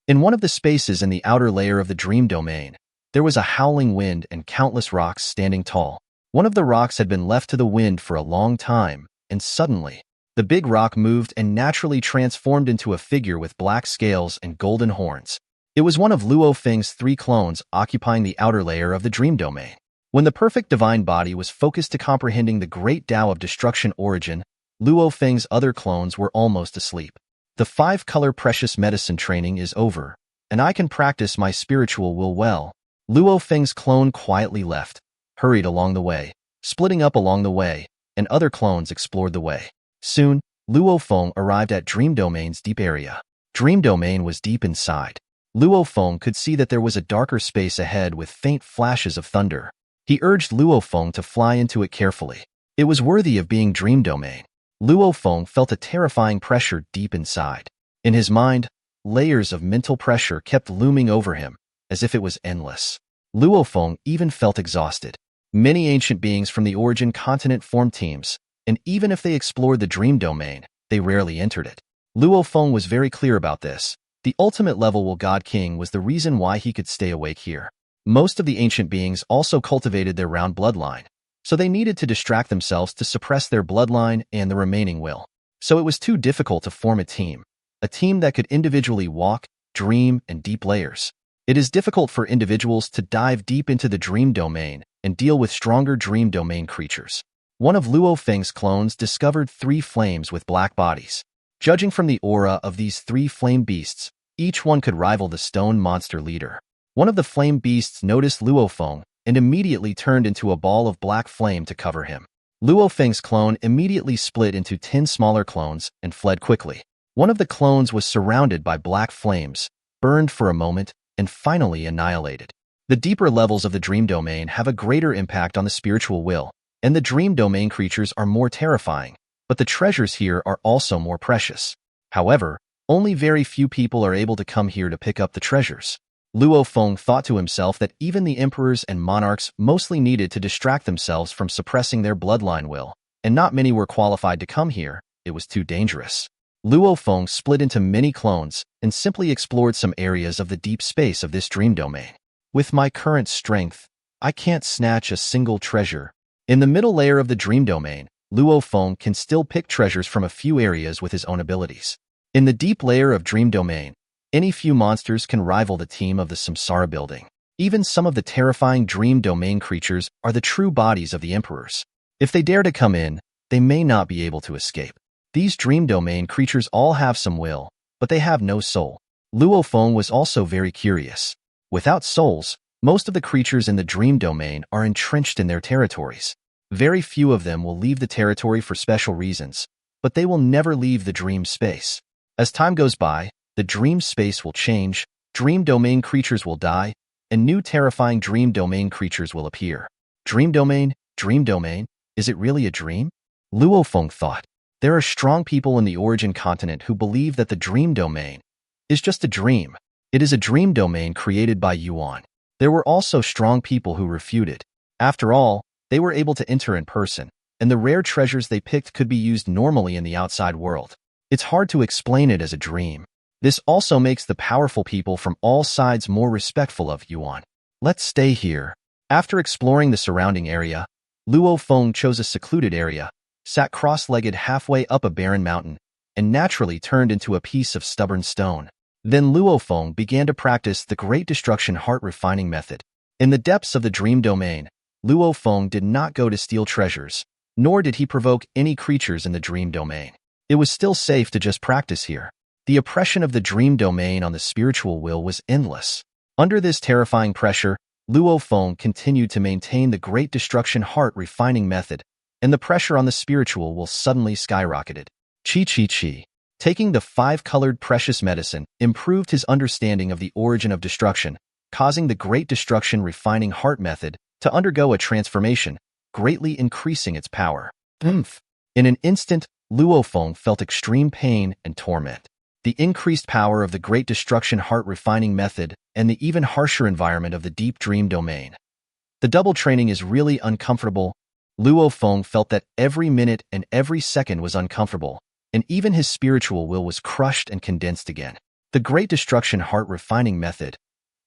In one of the spaces in the outer layer of the dream domain, there was a howling wind and countless rocks standing tall. One of the rocks had been left to the wind for a long time, and suddenly, the big rock moved and naturally transformed into a figure with black scales and golden horns. It was one of Luo Feng's 3 clones occupying the outer layer of the dream domain. When the perfect divine body was focused to comprehending the great Tao of destruction origin, Luo Feng's other clones were almost asleep. The 5-color precious medicine training is over, and I can practice my spiritual will well. Luo Feng's clone quietly left, hurried along the way, splitting up along the way, and other clones explored the way. Soon, Luo Feng arrived at Dream Domain's deep area. Dream Domain was deep inside. Luo Feng could see that there was a darker space ahead with faint flashes of thunder. He urged Luo Feng to fly into it carefully. It was worthy of being Dream Domain. Luo Feng felt a terrifying pressure deep inside. In his mind, layers of mental pressure kept looming over him, as if it was endless. Luo Feng even felt exhausted. Many ancient beings from the origin continent formed teams, and even if they explored the dream domain, they rarely entered it. Luo Feng was very clear about this. The ultimate level God King was the reason why he could stay awake here. Most of the ancient beings also cultivated their round bloodline, so they needed to distract themselves to suppress their bloodline and the remaining will. So it was too difficult to form a team that could individually walk, dream, and deep layers. It is difficult for individuals to dive deep into the dream domain and deal with stronger dream domain creatures. One of Luo Feng's clones discovered 3 flames with black bodies. Judging from the aura of these 3 flame beasts, each one could rival the stone monster leader. One of the flame beasts noticed Luo Feng and immediately turned into a ball of black flame to cover him. Luo Feng's clone immediately split into 10 smaller clones and fled quickly. One of the clones was surrounded by black flames, burned for a moment, and finally annihilated. The deeper levels of the dream domain have a greater impact on the spiritual will, and the dream domain creatures are more terrifying, but the treasures here are also more precious. However, only very few people are able to come here to pick up the treasures. Luo Feng thought to himself that even the emperors and monarchs mostly needed to distract themselves from suppressing their bloodline will, and not many were qualified to come here. It was too dangerous. Luo Feng split into many clones and simply explored some areas of the deep space of this dream domain. With my current strength, I can't snatch a single treasure. In the middle layer of the dream domain, Luo Feng can still pick treasures from a few areas with his own abilities. In the deep layer of dream domain, any few monsters can rival the team of the Samsara building. Even some of the terrifying dream domain creatures are the true bodies of the emperors. If they dare to come in, they may not be able to escape. These dream domain creatures all have some will, but they have no soul. Luo Feng was also very curious. Without souls, most of the creatures in the dream domain are entrenched in their territories. Very few of them will leave the territory for special reasons, but they will never leave the dream space. As time goes by, the dream space will change, dream domain creatures will die, and new terrifying dream domain creatures will appear. Dream domain, is it really a dream? Luo Feng thought. There are strong people in the origin continent who believe that the dream domain is just a dream. It is a dream domain created by Yuan. There were also strong people who refuted. After all, they were able to enter in person, and the rare treasures they picked could be used normally in the outside world. It's hard to explain it as a dream. This also makes the powerful people from all sides more respectful of Yuan. Let's stay here. After exploring the surrounding area, Luo Feng chose a secluded area, sat cross-legged halfway up a barren mountain, and naturally turned into a piece of stubborn stone. Then Luo Feng began to practice the Great Destruction Heart Refining Method. In the depths of the dream domain, Luo Feng did not go to steal treasures, nor did he provoke any creatures in the dream domain. It was still safe to just practice here. The oppression of the dream domain on the spiritual will was endless. Under this terrifying pressure, Luo Feng continued to maintain the Great Destruction Heart Refining Method, and the pressure on the spiritual will suddenly skyrocketed. Chi. Taking the 5-colored precious medicine improved his understanding of the origin of destruction, causing the Great Destruction Refining Heart Method to undergo a transformation, greatly increasing its power. In an instant, Luo Feng felt extreme pain and torment. The increased power of the Great Destruction Heart Refining Method and the even harsher environment of the deep dream domain. The double training is really uncomfortable. Luo Feng felt that every minute and every second was uncomfortable, and even his spiritual will was crushed and condensed again. The Great Destruction Heart Refining Method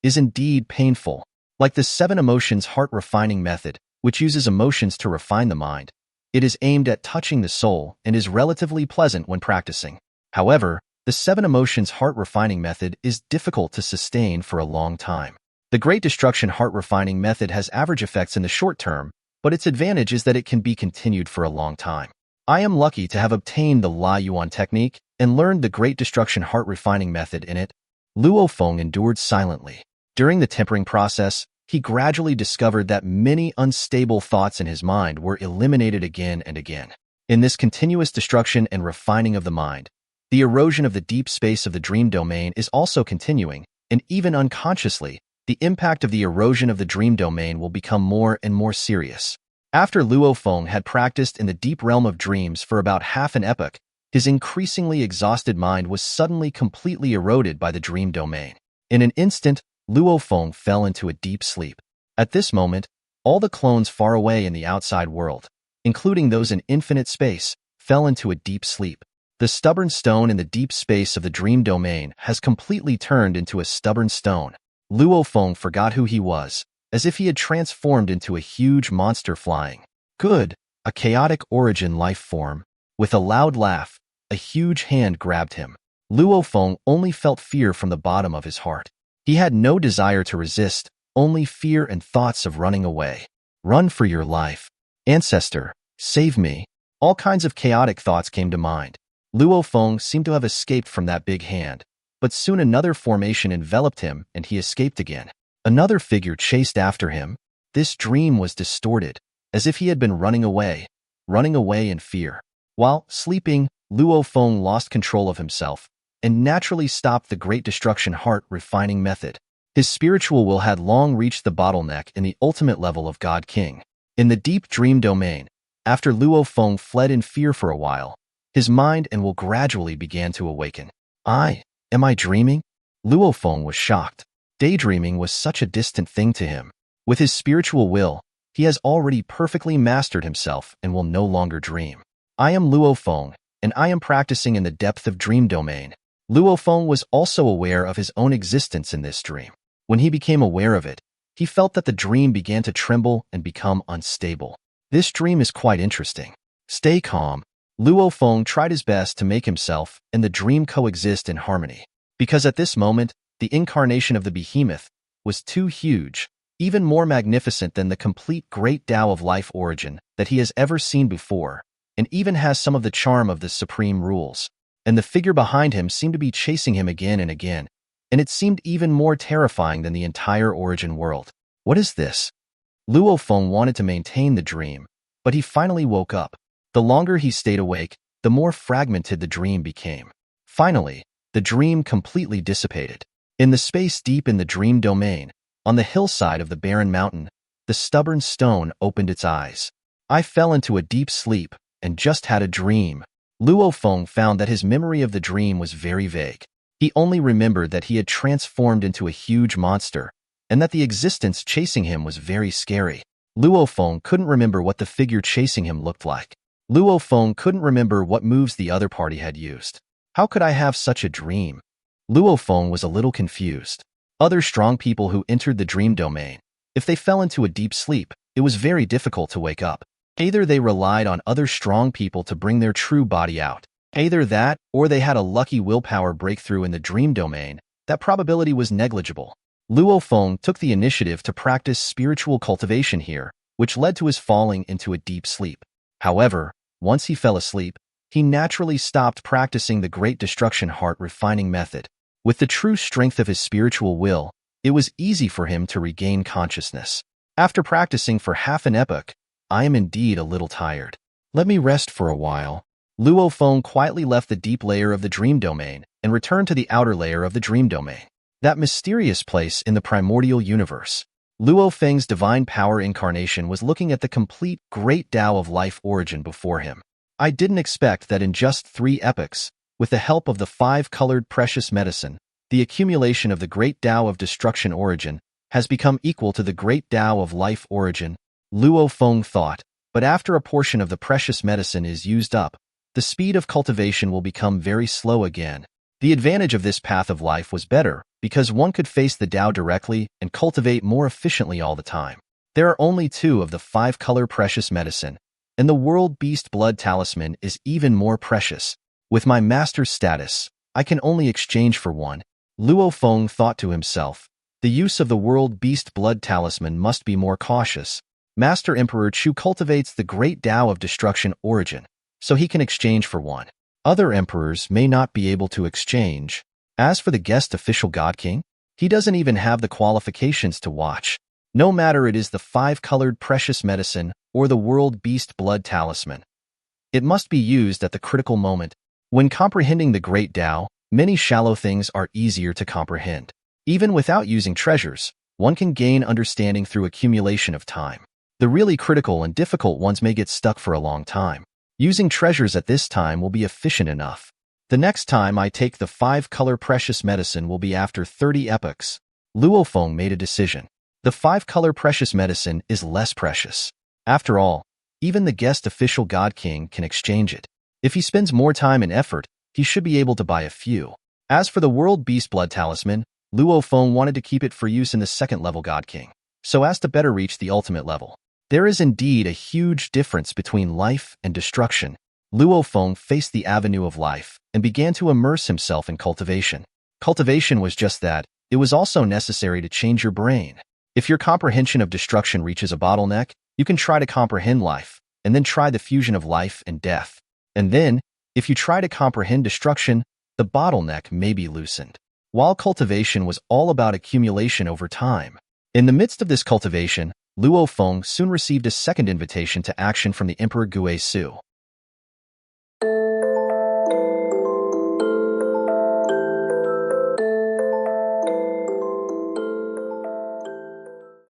is indeed painful. Like the 7 Emotions Heart Refining Method, which uses emotions to refine the mind, it is aimed at touching the soul and is relatively pleasant when practicing. However, the 7 Emotions Heart Refining Method is difficult to sustain for a long time. The Great Destruction Heart Refining Method has average effects in the short term, but its advantage is that it can be continued for a long time. I am lucky to have obtained the La Yuan technique and learned the Great Destruction Heart Refining Method in it. Luo Feng endured silently. During the tempering process, he gradually discovered that many unstable thoughts in his mind were eliminated again and again. In this continuous destruction and refining of the mind, the erosion of the deep space of the dream domain is also continuing, and even unconsciously, the impact of the erosion of the dream domain will become more and more serious. After Luo Feng had practiced in the deep realm of dreams for about half an epoch, his increasingly exhausted mind was suddenly completely eroded by the dream domain. In an instant, Luo Feng fell into a deep sleep. At this moment, all the clones far away in the outside world, including those in infinite space, fell into a deep sleep. The stubborn stone in the deep space of the dream domain has completely turned into a stubborn stone. Luo Feng forgot who he was, as if he had transformed into a huge monster flying. Good, a chaotic origin life form. With a loud laugh, a huge hand grabbed him. Luo Feng only felt fear from the bottom of his heart. He had no desire to resist, only fear and thoughts of running away. Run for your life. Ancestor, save me. All kinds of chaotic thoughts came to mind. Luo Feng seemed to have escaped from that big hand, but soon another formation enveloped him and he escaped again. Another figure chased after him. This dream was distorted, as if he had been running away in fear. While sleeping, Luo Feng lost control of himself and naturally stopped the Great Destruction Heart Refining Method. His spiritual will had long reached the bottleneck in the ultimate level of God King. In the deep dream domain, after Luo Feng fled in fear for a while, his mind and will gradually began to awaken. Am I dreaming? Luo Feng was shocked. Daydreaming was such a distant thing to him. With his spiritual will, he has already perfectly mastered himself and will no longer dream. I am Luo Feng, and I am practicing in the depth of dream domain. Luo Feng was also aware of his own existence in this dream. When he became aware of it, he felt that the dream began to tremble and become unstable. This dream is quite interesting. Stay calm. Luo Feng tried his best to make himself and the dream coexist in harmony. Because at this moment, the incarnation of the behemoth was too huge, even more magnificent than the complete great Tao of life origin that he has ever seen before, and even has some of the charm of the supreme rules. And the figure behind him seemed to be chasing him again and again, and it seemed even more terrifying than the entire origin world. What is this? Luo Feng wanted to maintain the dream, but he finally woke up. The longer he stayed awake, the more fragmented the dream became. Finally, the dream completely dissipated. In the space deep in the dream domain, on the hillside of the barren mountain, the stubborn stone opened its eyes. I fell into a deep sleep and just had a dream. Luo Feng found that his memory of the dream was very vague. He only remembered that he had transformed into a huge monster, and that the existence chasing him was very scary. Luo Feng couldn't remember what the figure chasing him looked like. Luo Feng couldn't remember what moves the other party had used. How could I have such a dream? Luo Feng was a little confused. Other strong people who entered the dream domain, if they fell into a deep sleep, it was very difficult to wake up. Either they relied on other strong people to bring their true body out. Either that, or they had a lucky willpower breakthrough in the dream domain. That probability was negligible. Luo Feng took the initiative to practice spiritual cultivation here, which led to his falling into a deep sleep. However, once he fell asleep, he naturally stopped practicing the Great Destruction Heart Refining Method. With the true strength of his spiritual will, it was easy for him to regain consciousness. After practicing for half an epoch, I am indeed a little tired. Let me rest for a while. Luo Feng quietly left the deep layer of the dream domain and returned to the outer layer of the dream domain, that mysterious place in the primordial universe. Luo Feng's divine power incarnation was looking at the complete great Tao of life origin before him. I didn't expect that in just 3 epochs, with the help of the 5-colored precious medicine, the accumulation of the great Tao of destruction origin has become equal to the great Tao of life origin. Luo Feng thought, but after a portion of the precious medicine is used up, the speed of cultivation will become very slow again. The advantage of this path of life was better because one could face the Tao directly and cultivate more efficiently all the time. There are only 2 of the 5-color precious medicine, and the World Beast Blood Talisman is even more precious. With my master's status, I can only exchange for one. Luo Feng thought to himself. The use of the World Beast Blood Talisman must be more cautious. Master Emperor Chu cultivates the great Tao of destruction origin, so he can exchange for one. Other emperors may not be able to exchange. As for the guest official God King, he doesn't even have the qualifications to watch. No matter it is the 5-colored precious medicine or the World Beast Blood Talisman. It must be used at the critical moment. When comprehending the great Tao, many shallow things are easier to comprehend. Even without using treasures, one can gain understanding through accumulation of time. The really critical and difficult ones may get stuck for a long time. Using treasures at this time will be efficient enough. The next time I take the 5-color precious medicine will be after 30 epochs. Luo Feng made a decision. The 5-color precious medicine is less precious. After all, even the guest official God King can exchange it. If he spends more time and effort, he should be able to buy a few. As for the World Beast Blood Talisman, Luo Feng wanted to keep it for use in the 2nd-level God King, so as to better reach the ultimate level. There is indeed a huge difference between life and destruction. Luo Feng faced the avenue of life and began to immerse himself in cultivation. Cultivation was just that. It was also necessary to change your brain. If your comprehension of destruction reaches a bottleneck, you can try to comprehend life, and then try the fusion of life and death. And then, if you try to comprehend destruction, the bottleneck may be loosened. While cultivation was all about accumulation over time, in the midst of this cultivation, Luo Feng soon received a second invitation to action from the Emperor Gui Su.